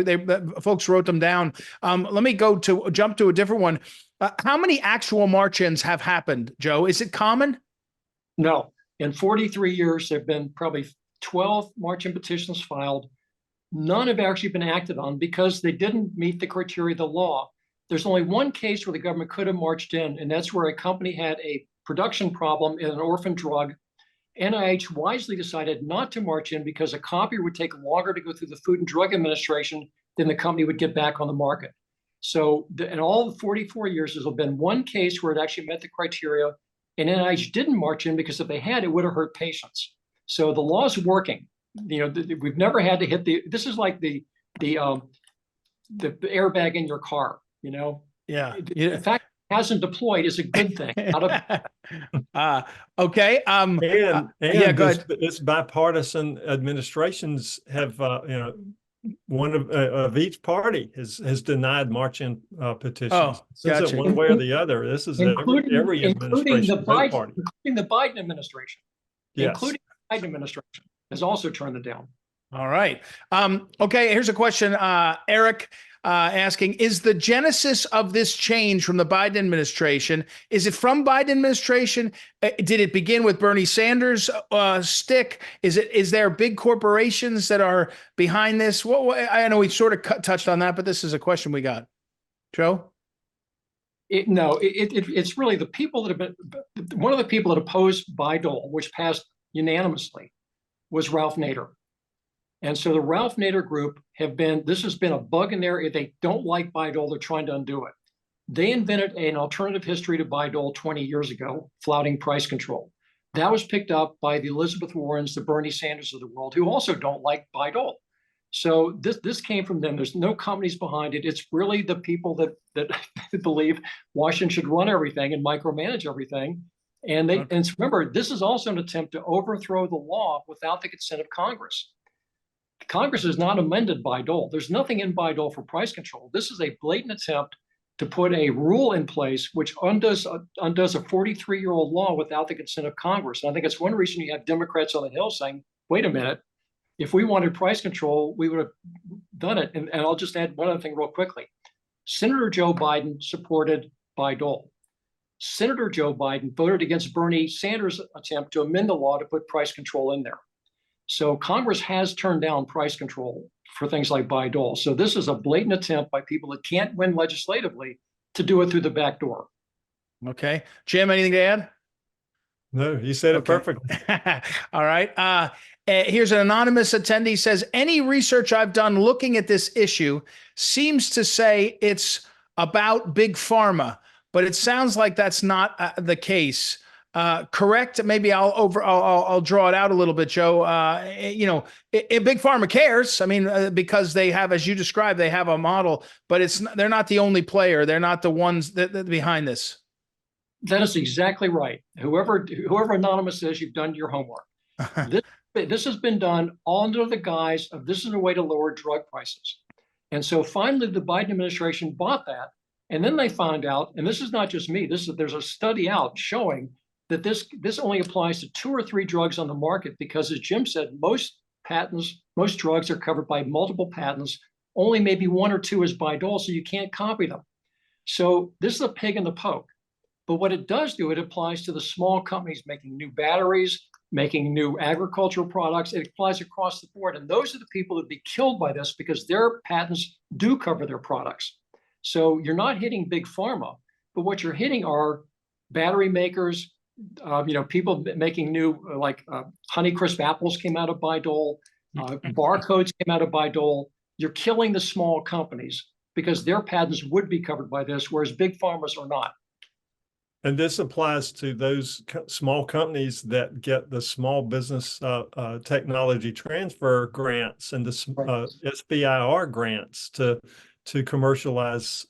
Folks wrote them down. Let me jump to a different one. How many actual march-ins have happened, Joe? Is it common? No. In 43 years, there have been probably 12 march-in petitions filed. None have actually been acted on because they didn't meet the criteria of the law. There's only one case where the government could have marched in, and that's where a company had a production problem in an orphan drug. NIH wisely decided not to march in because a copier would take longer to go through the Food and Drug Administration than the company would get back on the market. So in all the 44 years, there's been one case where it actually met the criteria, and NIH didn't march in because if they had, it would have hurt patients. So the law is working. You know, we've never had to hit this is like the airbag in your car, you know? Yeah. The fact it hasn't deployed is a good thing. Okay. Yeah, go ahead. It's bipartisan administrations have, one of each party has denied march-in petitions. Oh, gotcha. One way or the other. This is every administration, including the Biden administration. Yes. Including the Biden administration has also turned it down. All right. Okay, here's a question. Eric asking, is the genesis of this change from the Biden administration, is it from Biden administration? Did it begin with Bernie Sanders' stick? Is there big corporations that are behind this? I know we sort of touched on that, but this is a question we got. Joe? It's really the people that have been, one of the people that opposed Bayh-Dole, which passed unanimously, was Ralph Nader. And so the Ralph Nader group this has been a bug in there. If they don't like Bayh-Dole, they're trying to undo it. They invented an alternative history to Bayh-Dole 20 years ago, flouting price control. That was picked up by the Elizabeth Warrens, the Bernie Sanders of the world, who also don't like Bayh-Dole. So this came from them. There's no companies behind it. It's really the people that believe Washington should run everything and micromanage everything. And remember, this is also an attempt to overthrow the law without the consent of Congress. Congress has not amended Bayh-Dole. There's nothing in Bayh-Dole for price control. This is a blatant attempt to put a rule in place which undoes a 43-year-old law without the consent of Congress. And I think it's one reason you have Democrats on the Hill saying, wait a minute, if we wanted price control, we would have done it. And I'll just add one other thing real quickly. Senator Joe Biden supported Bayh-Dole. Senator Joe Biden voted against Bernie Sanders' attempt to amend the law to put price control in there. So Congress has turned down price control for things like Bayh-Dole. So this is a blatant attempt by people that can't win legislatively to do it through the back door. Okay. Jim, anything to add? No, you said it perfectly. All right. Here's an anonymous attendee says, any research I've done looking at this issue seems to say it's about big pharma, but it sounds like that's not the case. Correct? Maybe I'll draw it out a little bit, Joe. Big pharma cares. I mean, because they have, as you described, they have a model, but they're not the only player. They're not the ones that behind this. That is exactly right. Whoever anonymous is, you've done your homework. This has been done under the guise of this is a way to lower drug prices. And so finally, the Biden administration bought that. And then they found out, and this is not just me, there's a study out showing that this only applies to 2 or 3 drugs on the market because, as Jim said, most drugs are covered by multiple patents. Only maybe 1 or 2 is Bayh-Dole, so you can't copy them. So this is a pig in the poke. But what it does do, it applies to the small companies making new batteries, making new agricultural products. It applies across the board. And those are the people that would be killed by this because their patents do cover their products. So you're not hitting big pharma, but what you're hitting are battery makers, people making new, Honeycrisp apples came out of Bayh-Dole, barcodes came out of Bayh-Dole. You're killing the small companies because their patents would be covered by this, whereas big pharmas are not. And this applies to those small companies that get the small business technology transfer grants and the SBIR grants to commercialize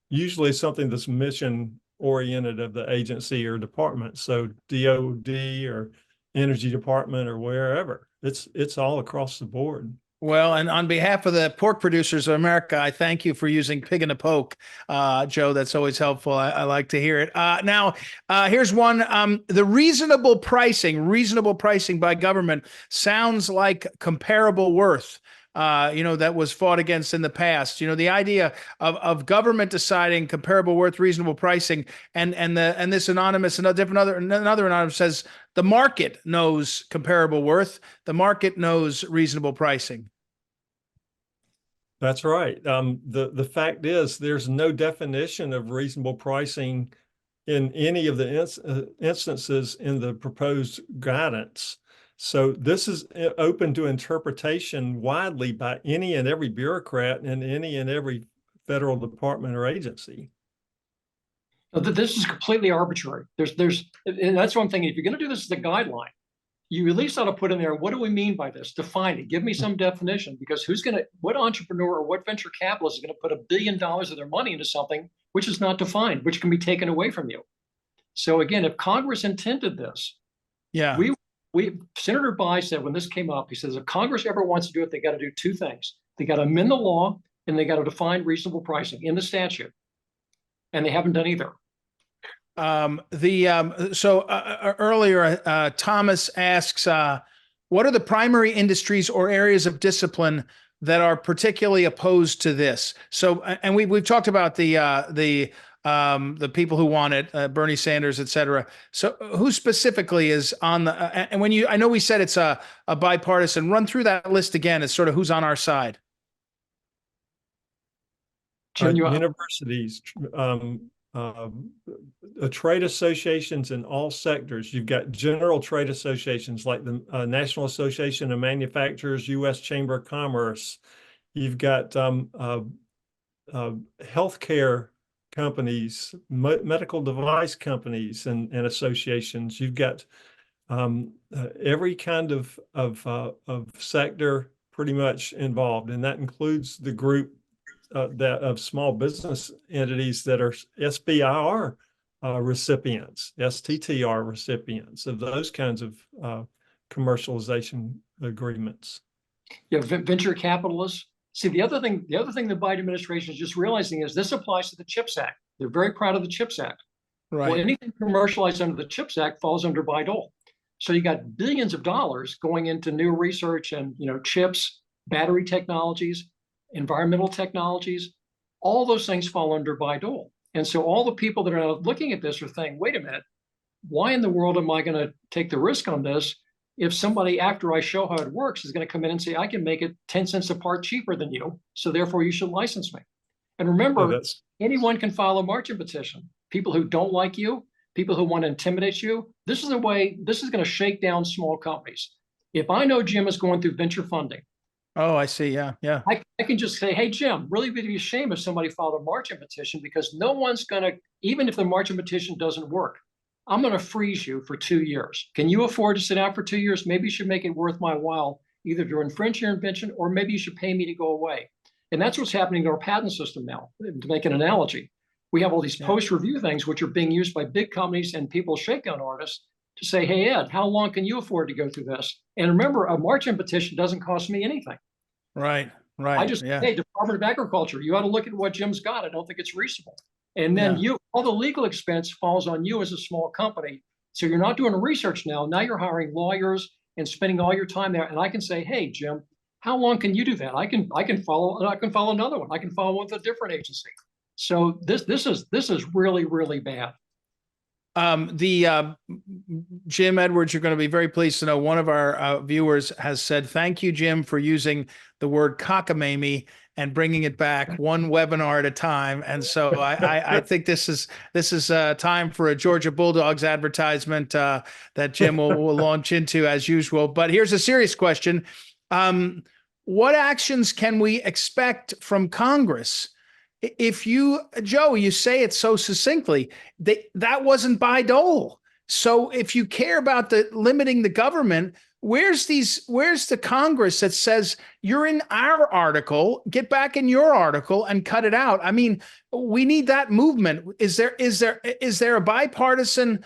usually something that's mission oriented of the agency or department. So DOD or Energy Department or wherever. It's all across the board. Well, and on behalf of the pork producers of America, I thank you for using pig in a poke, Joe. That's always helpful. I like to hear it. Now, here's one. The reasonable pricing by government sounds like comparable worth. That was fought against in the past. The idea of government deciding comparable worth, reasonable pricing, and this anonymous, another anonymous says the market knows comparable worth, the market knows reasonable pricing. That's right. The fact is, there's no definition of reasonable pricing in any of the instances in the proposed guidance. So this is open to interpretation widely by any and every bureaucrat in any and every federal department or agency. This is completely arbitrary. And that's one thing. If you're going to do this as a guideline, you at least ought to put in there, what do we mean by this? Define it. Give me some definition, because what entrepreneur or what venture capitalist is going to put $1 billion of their money into something which is not defined, which can be taken away from you? So again, if Congress intended this, Senator Bayh said when this came up, he says, if Congress ever wants to do it, they got to do two things. They got to amend the law and they got to define reasonable pricing in the statute. And they haven't done either. Earlier, Thomas asks, what are the primary industries or areas of discipline that are particularly opposed to this? So, and we've talked about the people who want it, Bernie Sanders, et cetera. So who specifically is on the, and I know we said it's a bipartisan, run through that list again as sort of who's on our side. Universities, trade associations in all sectors. You've got general trade associations like the National Association of Manufacturers, U.S. Chamber of Commerce. You've got healthcare companies, medical device companies and associations. You've got every kind of sector pretty much involved, and that includes the group of small business entities that are SBIR recipients, STTR recipients of those kinds of commercialization agreements. Yeah, venture capitalists. See, the other thing the Biden administration is just realizing is this applies to the CHIPS Act. They're very proud of the CHIPS Act. Right. Well, anything commercialized under the CHIPS Act falls under Bayh-Dole. So you got billions of dollars going into new research and chips, battery technologies, environmental technologies. All those things fall under Bayh-Dole. And so all the people that are looking at this are saying, wait a minute, why in the world am I going to take the risk on this if somebody, after I show how it works, is going to come in and say, I can make it 10 cents a part cheaper than you, so therefore you should license me. And remember, anyone can file a margin petition. People who don't like you, people who want to intimidate you, this is going to shake down small companies. If I know Jim is going through venture funding, oh, I see. Yeah. I can just say, hey, Jim, really would be a shame if somebody filed a margin petition, because no one's going to, even if the margin petition doesn't work, I'm going to freeze you for 2 years. Can you afford to sit out for 2 years? Maybe you should make it worth my while, either to infringe your invention, or maybe you should pay me to go away. And that's what's happening to our patent system now. To make an analogy, we have all these post-review things, which are being used by big companies and people, shakedown artists, to say, hey, Ed, how long can you afford to go through this? And remember, a margin petition doesn't cost me anything. Right. I just, hey, Department of Agriculture, you ought to look at what Jim's got. I don't think it's reasonable. And then all the legal expense falls on you as a small company. So you're not doing research now. Now you're hiring lawyers and spending all your time there. And I can say, hey, Jim, how long can you do that? I can follow another one. I can follow one with a different agency. So this is really, really bad. Jim Edwards, you're going to be very pleased to know one of our viewers has said, "Thank you, Jim, for using the word cockamamie and bringing it back one webinar at a time." And so I think this is time for a Georgia Bulldogs advertisement that Jim will launch into as usual. But here's a serious question: what actions can we expect from Congress? If you, Joe, you say it so succinctly, that wasn't Bayh-Dole. So if you care about limiting the government, where's the Congress that says you're in our article, get back in your article and cut it out? I mean, we need that movement. Is there a bipartisan,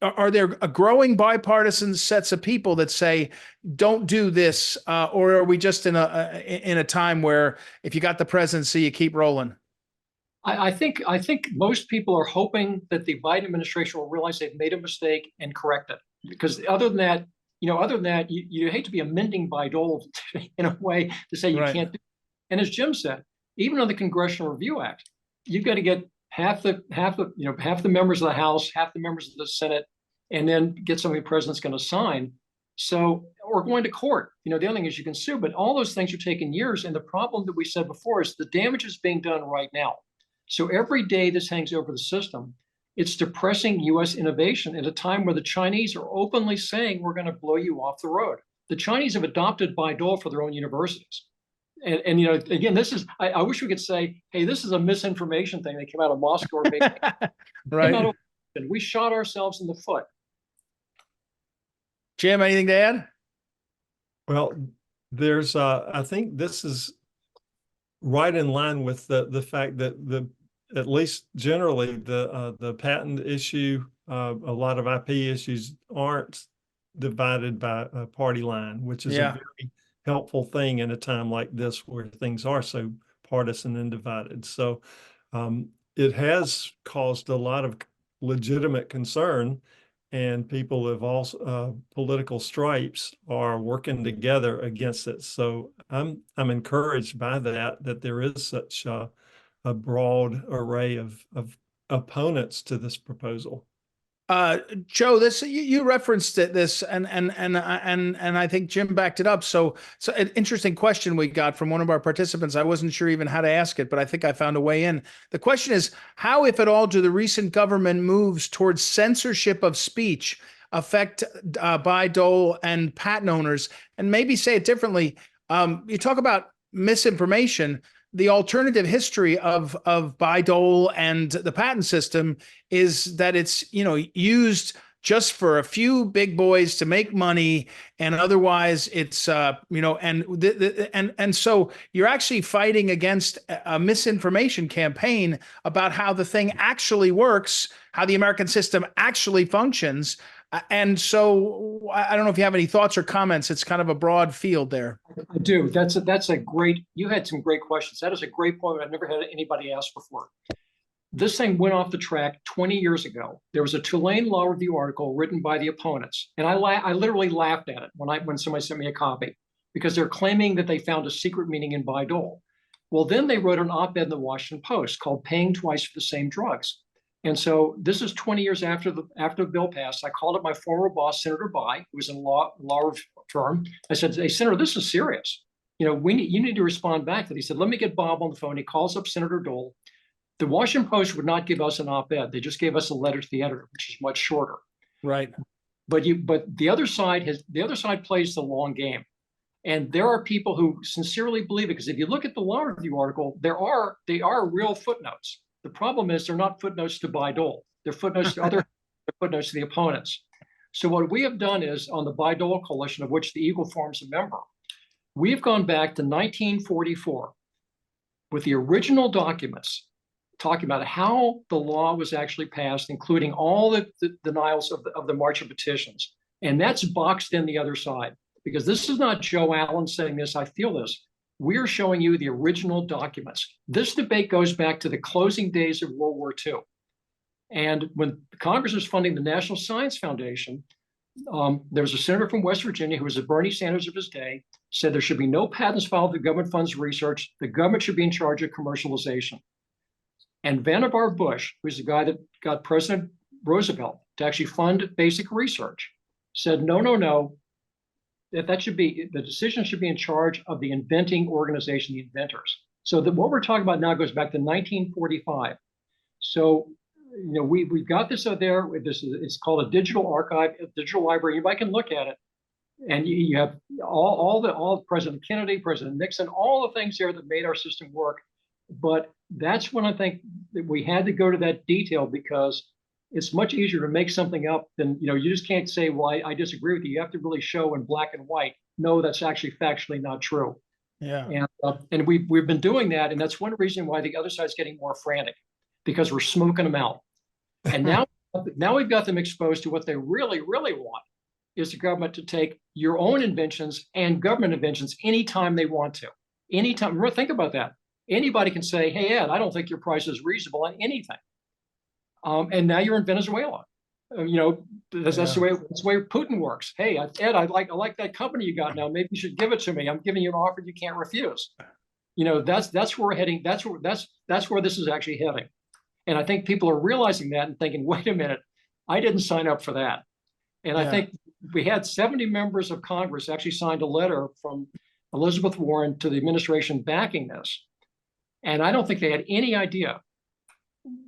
are there a growing bipartisan sets of people that say, don't do this, or are we just in a time where if you got the presidency, you keep rolling? I think most people are hoping that the Biden administration will realize they've made a mistake and correct it. Because other than that, you hate to be amending Bayh-Dole in a way to say you can't do it. And as Jim said, even on the Congressional Review Act, you've got to get half the members of the House, half the members of the Senate, and then get something the president's going to sign. So, or going to court. The other thing is you can sue, but all those things are taking years. And the problem that we said before is the damage is being done right now. So every day this hangs over the system, it's depressing U.S. innovation at a time where the Chinese are openly saying we're going to blow you off the road. The Chinese have adopted Bayh-Dole for their own universities. And again, this is, I wish we could say, hey, this is a misinformation thing that came out of Moscow or Beijing. Right. We shot ourselves in the foot. Jim, anything to add? Well, there's, I think this is right in line with the fact that at least generally the patent issue, a lot of IP issues aren't divided by a party line, which is a very helpful thing in a time like this where things are so partisan and divided. So it has caused a lot of legitimate concern, and people of all political stripes are working together against it. So I'm encouraged by that there is such a broad array of opponents to this proposal. Joe, you referenced this, and I think Jim backed it up. So an interesting question we got from one of our participants. I wasn't sure even how to ask it, but I think I found a way in. The question is, how, if at all, do the recent government moves towards censorship of speech affect Bayh-Dole and patent owners? And maybe say it differently. You talk about misinformation. The alternative history of Bayh-Dole and the patent system is that it's used just for a few big boys to make money, and otherwise it's so you're actually fighting against a misinformation campaign about how the thing actually works, how the American system actually functions. And so I don't know if you have any thoughts or comments. It's kind of a broad field there. I do. That's a great, you had some great questions. That is a great point I've never had anybody ask before. This thing went off the track 20 years ago. There was a Tulane Law Review article written by the opponents. And I literally laughed at it when somebody sent me a copy, because they're claiming that they found a secret meaning in Bayh-Dole. Well, then they wrote an op-ed in the Washington Post called "Paying Twice for the Same Drugs." And so this is 20 years after the bill passed. I called up my former boss, Senator Bayh, who was in a law firm. I said, "Hey, Senator, this is serious. You need to respond back to it." He said, "Let me get Bob on the phone." He calls up Senator Dole. The Washington Post would not give us an op-ed. They just gave us a letter to the editor, which is much shorter. Right. But the other side plays the long game. And there are people who sincerely believe it, because if you look at the Law Review article, they are real footnotes. The problem is they're not footnotes to Bayh-Dole. They're footnotes to other footnotes to the opponents. So what we have done is, on the Bayh-Dole Coalition, of which the Eagle Forum is a member, we've gone back to 1944 with the original documents talking about how the law was actually passed, including all the denials of the March of Petitions. And that's boxed in the other side, because this is not Joe Allen saying this, I feel this. We're showing you the original documents. This debate goes back to the closing days of World War II. And when Congress was funding the National Science Foundation, there was a senator from West Virginia who was the Bernie Sanders of his day, said there should be no patents filed if the government funds research. The government should be in charge of commercialization. And Vannevar Bush, who's the guy that got President Roosevelt to actually fund basic research, said, no, no, no, that should be, the decision should be in charge of the inventing organization, the inventors. So that what we're talking about now goes back to 1945. So, we've got this out there. It's called a digital archive, a digital library. Anybody can look at it. And you have all President Kennedy, President Nixon, all the things there that made our system work. But that's when I think that we had to go to that detail, because it's much easier to make something up than, you just can't say, well, I disagree with you. You have to really show in black and white, no, that's actually factually not true. Yeah. And we've been doing that. And that's one reason why the other side's getting more frantic, because we're smoking them out. And now we've got them exposed to what they really, really want, is the government to take your own inventions and government inventions anytime they want to. Anytime. Remember, think about that. Anybody can say, hey, Ed, I don't think your price is reasonable on anything. And now you're in Venezuela. That's the way Putin works. Hey, Ed, I like that company you got now. Maybe you should give it to me. I'm giving you an offer you can't refuse. That's where we're heading. That's where this is actually heading. And I think people are realizing that and thinking, wait a minute, I didn't sign up for that. And I think we had 70 members of Congress actually signed a letter from Elizabeth Warren to the administration backing this. And I don't think they had any idea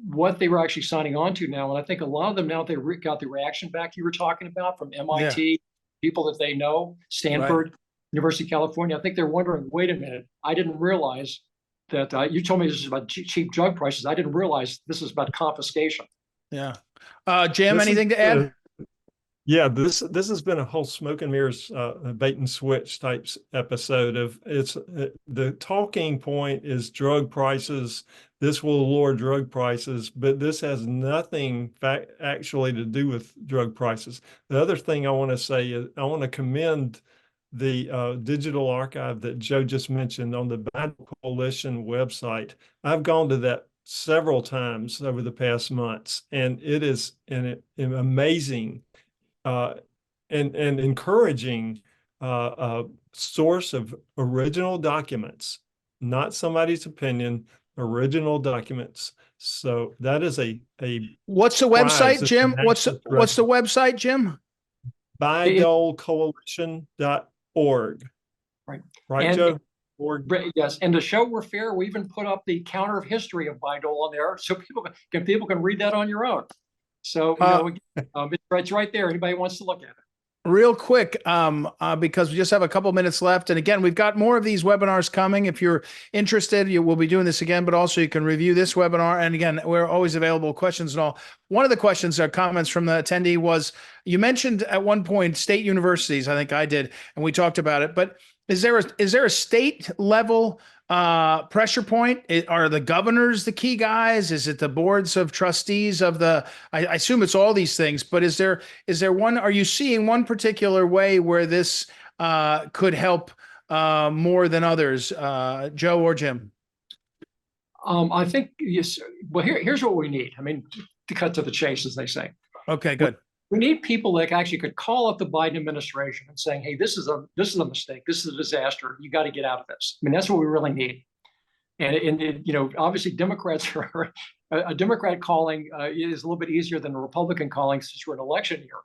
what they were actually signing on to now. And I think a lot of them, now they got the reaction back you were talking about from MIT, people that they know, Stanford, University of California. I think they're wondering, wait a minute, I didn't realize that you told me this is about cheap drug prices. I didn't realize this is about confiscation. Yeah. Jim, anything to add? Yeah, this has been a whole smoke and mirrors, bait and switch types episode of the talking point is drug prices. This will lower drug prices, but this has nothing actually to do with drug prices. The other thing I want to say is I want to commend the digital archive that Joe just mentioned on the Bayh-Dole Coalition website. I've gone to that several times over the past months, and it is an amazing and encouraging source of original documents, not somebody's opinion, original documents. So that is a what's the website, Jim? What's the website, Jim? BayhdolCoalition.org. Right, Joe? Yes, and to show we're fair, we even put up the counter of history of Bayh-Dole on there, so people can read that on your own. So it's right there. Anybody wants to look at it. Real quick, because we just have a couple minutes left. And again, we've got more of these webinars coming. If you're interested, we'll be doing this again, but also you can review this webinar. And again, we're always available, questions and all. One of the questions or comments from the attendee was, you mentioned at one point state universities, I think I did, and we talked about it, but is there a state level pressure point? Are the governors the key guys? Is it the boards of trustees of I assume it's all these things, but is there one, are you seeing one particular way where this could help more than others, Joe or Jim? I think, yes. Well, here's what we need. I mean, to cut to the chase, as they say. Okay, good. We need people that actually could call up the Biden administration and saying, hey, this is a mistake. This is a disaster. You got to get out of this. I mean, that's what we really need. And obviously Democrats are, a Democrat calling is a little bit easier than a Republican calling since we're in election year.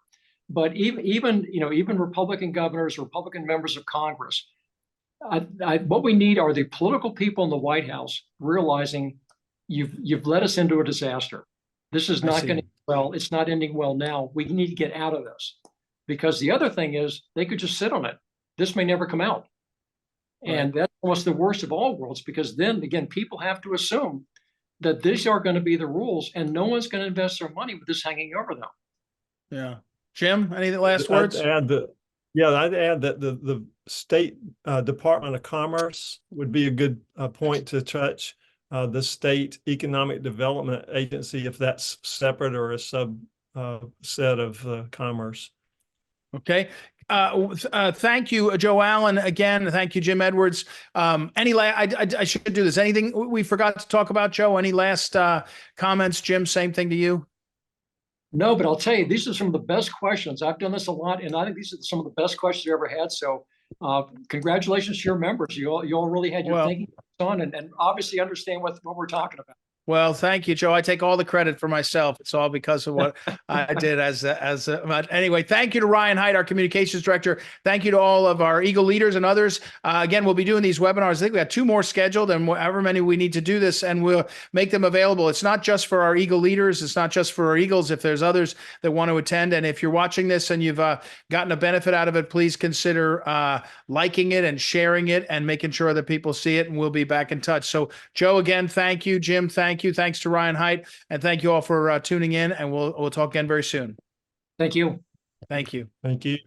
But even Republican governors, Republican members of Congress, what we need are the political people in the White House realizing you've led us into a disaster. This is not going to end well. It's not ending well now. We need to get out of this, because the other thing is they could just sit on it. This may never come out. Right. And that's almost the worst of all worlds, because then again, people have to assume that these are going to be the rules and no one's going to invest their money with this hanging over them. Yeah. Jim, any last words? I'd add that the State Department of Commerce would be a good point to touch. The State Economic Development Agency, if that's separate or a subset of Commerce. Okay. Thank you, Joe Allen. Again, thank you, Jim Edwards. I should do this. Anything we forgot to talk about, Joe? Any last comments? Jim, same thing to you. No, but I'll tell you, these are some of the best questions. I've done this a lot, and I think these are some of the best questions you ever had. So congratulations to your members. You all really had your thinking on and obviously understand what we're talking about. Well, thank you, Joe. I take all the credit for myself. It's all because of what I did but anyway, thank you to Ryan Haidt, our communications director. Thank you to all of our Eagle leaders and others. Again, we'll be doing these webinars. I think we got 2 more scheduled, and however many we need to do this, and we'll make them available. It's not just for our Eagle leaders. It's not just for our Eagles. If there's others that want to attend, and if you're watching this and you've gotten a benefit out of it, please consider liking it and sharing it and making sure that people see it, and we'll be back in touch. So Joe, again, thank you. Jim, thank you. Thanks to Ryan Haidt, and thank you all for tuning in, and we'll talk again very soon. Thank you. Thank you. Thank you.